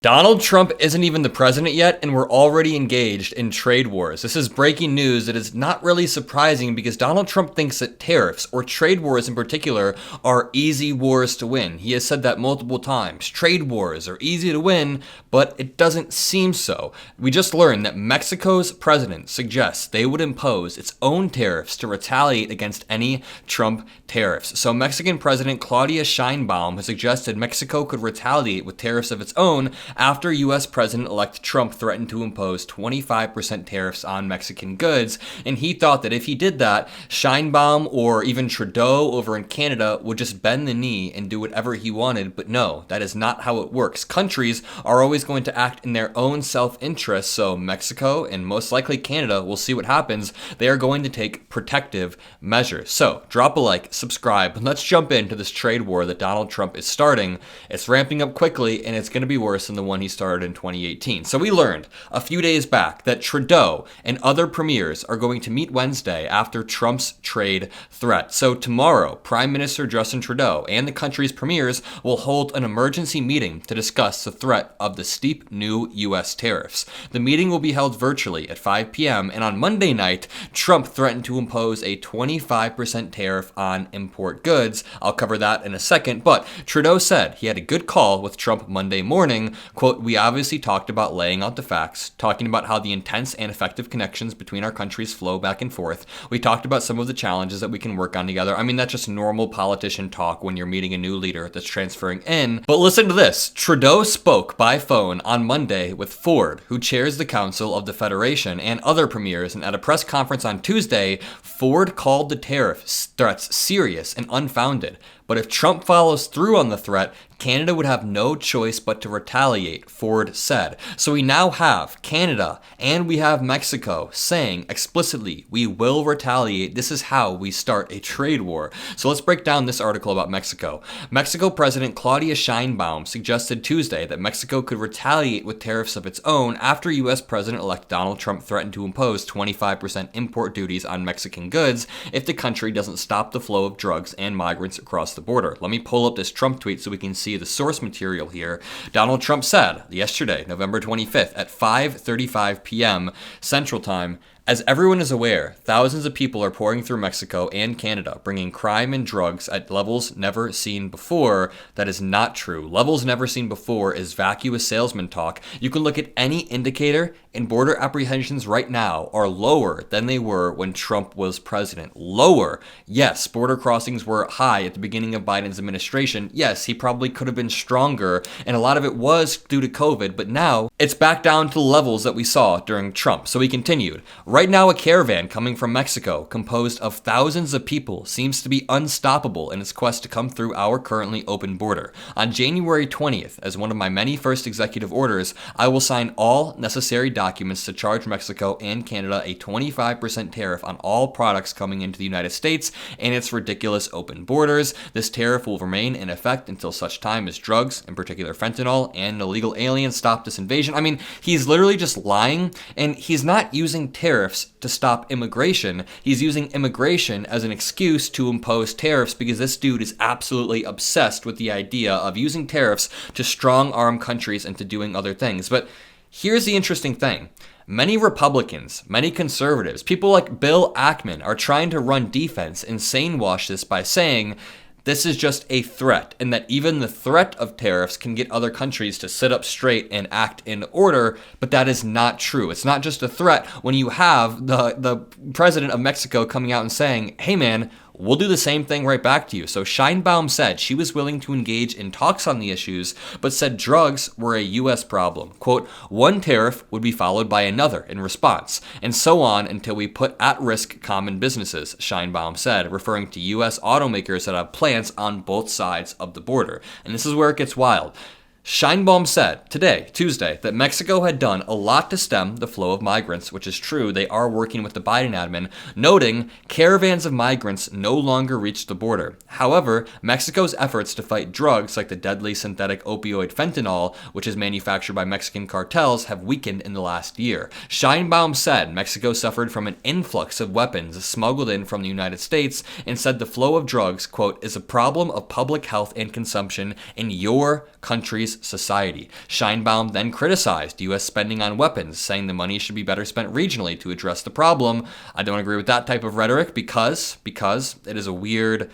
Donald Trump isn't even the president yet, and we're already engaged in trade wars. This is breaking news that is not really surprising because Donald Trump thinks that tariffs, or trade wars in particular, are easy wars to win. He has said that multiple times. Trade wars are easy to win, but it doesn't seem so. We just learned that Mexico's president suggests they would impose its own tariffs to retaliate against any Trump tariffs. So Mexican President Claudia Sheinbaum has suggested Mexico could retaliate with tariffs of its own after U.S. President-elect Trump threatened to impose 25% tariffs on Mexican goods, and he thought that if he did that, Sheinbaum or even Trudeau over in Canada would just bend the knee and do whatever he wanted, but no, that is not how it works. Countries are always going to act in their own self-interest, so Mexico and most likely Canada, we'll see what happens, they are going to take protective measures. So, drop a like, subscribe, and let's jump into this trade war that Donald Trump is starting. It's ramping up quickly, and it's going to be worse than the one he started in 2018. So we learned a few days back that Trudeau and other premiers are going to meet Wednesday after Trump's trade threat. So tomorrow, Prime Minister Justin Trudeau and the country's premiers will hold an emergency meeting to discuss the threat of the steep new U.S. tariffs. The meeting will be held virtually at 5 p.m. and on Monday night, Trump threatened to impose a 25% tariff on import goods. I'll cover that in a second, but Trudeau said he had a good call with Trump Monday morning. Quote, "We obviously talked about laying out the facts, talking about how the intense and effective connections between our countries flow back and forth. We talked about some of the challenges that we can work on together." I mean, that's just normal politician talk when you're meeting a new leader that's transferring in. But listen to this. Trudeau spoke by phone on Monday with Ford, who chairs the Council of the Federation, and other premiers, and at a press conference on Tuesday, Ford called the tariff threats serious and unfounded. But if Trump follows through on the threat, Canada would have no choice but to retaliate, Ford said. So we now have Canada and we have Mexico saying explicitly, we will retaliate. This is how we start a trade war. So let's break down this article about Mexico. Mexico President Claudia Sheinbaum suggested Tuesday that Mexico could retaliate with tariffs of its own after U.S. President-elect Donald Trump threatened to impose 25% import duties on Mexican goods if the country doesn't stop the flow of drugs and migrants across the border. Let me pull up this Trump tweet so we can see the source material here. Donald Trump said yesterday, November 25th at 5:35 p.m. Central Time, "As everyone is aware, thousands of people are pouring through Mexico and Canada, bringing crime and drugs at levels never seen before." That is not true. Levels never seen before is vacuous salesman talk. You can look at any indicator, and border apprehensions right now are lower than they were when Trump was president. Lower. Yes, border crossings were high at the beginning of Biden's administration. Yes, he probably could have been stronger, and a lot of it was due to COVID, but now it's back down to the levels that we saw during Trump. So he continued, "Right now, a caravan coming from Mexico, composed of thousands of people, seems to be unstoppable in its quest to come through our currently open border. On January 20th, as one of my many first executive orders, I will sign all necessary documents to charge Mexico and Canada a 25% tariff on all products coming into the United States and its ridiculous open borders. This tariff will remain in effect until such time as drugs, in particular fentanyl, and illegal aliens stop this invasion." I mean, he's literally just lying, and he's not using tariffs to stop immigration. He's using immigration as an excuse to impose tariffs because this dude is absolutely obsessed with the idea of using tariffs to strong-arm countries into doing other things. But here's the interesting thing. Many Republicans, many conservatives, people like Bill Ackman are trying to run defense and sane-wash this by saying this is just a threat, and that even the threat of tariffs can get other countries to sit up straight and act in order, but that is not true. It's not just a threat when you have the president of Mexico coming out and saying, "Hey man, we'll do the same thing right back to you." So Sheinbaum said she was willing to engage in talks on the issues, but said drugs were a U.S. problem. Quote, "One tariff would be followed by another in response, and so on until we put at risk common businesses," Sheinbaum said, referring to U.S. automakers that have plants on both sides of the border. And this is where it gets wild. Sheinbaum said today, Tuesday, that Mexico had done a lot to stem the flow of migrants, which is true. They are working with the Biden admin, noting caravans of migrants no longer reach the border. However, Mexico's efforts to fight drugs like the deadly synthetic opioid fentanyl, which is manufactured by Mexican cartels, have weakened in the last year. Sheinbaum said Mexico suffered from an influx of weapons smuggled in from the United States and said the flow of drugs, quote, "is a problem of public health and consumption in your country's society. Scheinbaum then criticized U.S. spending on weapons, saying the money should be better spent regionally to address the problem. I don't agree with that type of rhetoric because it is a weird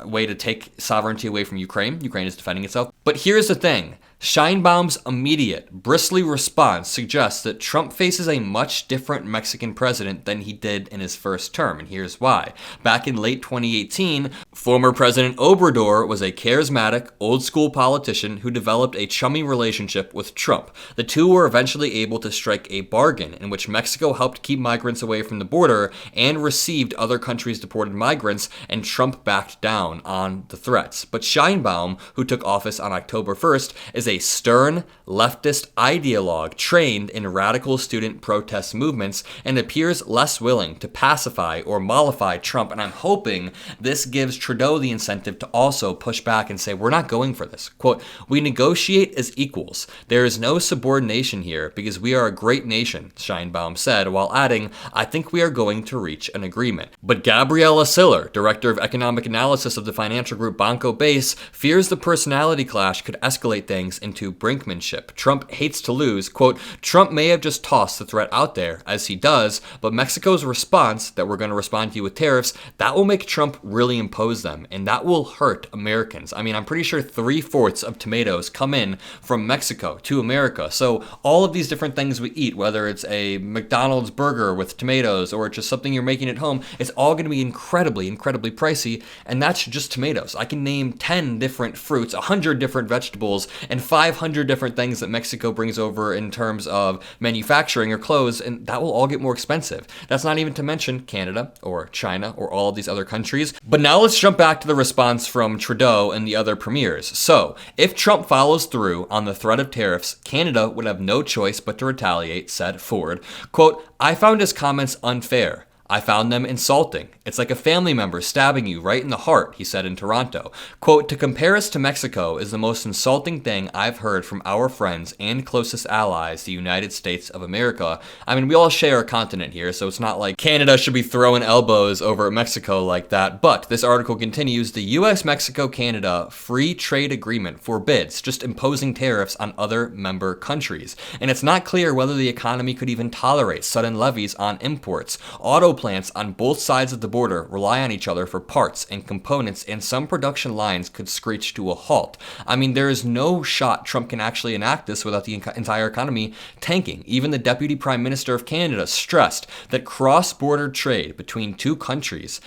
way to take sovereignty away from Ukraine. Ukraine is defending itself. But here's the thing. Scheinbaum's immediate, bristly response suggests that Trump faces a much different Mexican president than he did in his first term, and here's why. Back in late 2018, former President Obrador was a charismatic, old-school politician who developed a chummy relationship with Trump. The two were eventually able to strike a bargain in which Mexico helped keep migrants away from the border and received other countries' deported migrants, and Trump backed down on the threats. But Scheinbaum, who took office on October 1st, is a stern, leftist ideologue trained in radical student protest movements and appears less willing to pacify or mollify Trump. And I'm hoping this gives Trudeau the incentive to also push back and say, we're not going for this. Quote, we negotiate as equals. There is no subordination here because we are a great nation, Scheinbaum said, while adding, I think we are going to reach an agreement. But Gabriela Siller, director of economic analysis of the financial group Banco Base, fears the personality clash could escalate things into brinkmanship. Trump hates to lose. Quote, Trump may have just tossed the threat out there, as he does, but Mexico's response, that we're going to respond to you with tariffs, that will make Trump really impose them, and that will hurt Americans. I mean, I'm pretty sure 3/4 of tomatoes come in from Mexico to America. So all of these different things we eat, whether it's a McDonald's burger with tomatoes or just something you're making at home, it's all going to be incredibly, incredibly pricey, and that's just tomatoes. I can name 10 different fruits, 100 different vegetables, and 500 different things that Mexico brings over in terms of manufacturing or clothes, and that will all get more expensive. That's not even to mention Canada or China or all of these other countries. But now let's jump back to the response from Trudeau and the other premiers. So, if Trump follows through on the threat of tariffs, Canada would have no choice but to retaliate, said Ford. Quote, I found his comments unfair. I found them insulting. It's like a family member stabbing you right in the heart, he said in Toronto. Quote, to compare us to Mexico is the most insulting thing I've heard from our friends and closest allies, the United States of America. I mean, we all share a continent here, so it's not like Canada should be throwing elbows over at Mexico like that. But this article continues, the US-Mexico-Canada Free Trade Agreement forbids just imposing tariffs on other member countries. And it's not clear whether the economy could even tolerate sudden levies on imports. Auto plants on both sides of the border rely on each other for parts and components, and some production lines could screech to a halt. I mean, there is no shot Trump can actually enact this without the entire economy tanking. Even the Deputy Prime Minister of Canada stressed that cross-border trade between the two countries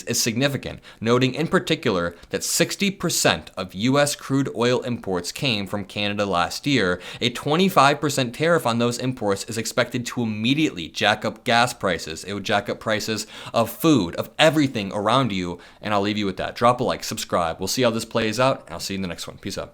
is significant, noting in particular that 60% of U.S. crude oil imports came from Canada last year. A 25% tariff on those imports is expected to immediately jack up gas prices. It would jack up prices of food, of everything around you, and I'll leave you with that. Drop a like, subscribe. We'll see how this plays out, and I'll see you in the next one. Peace out.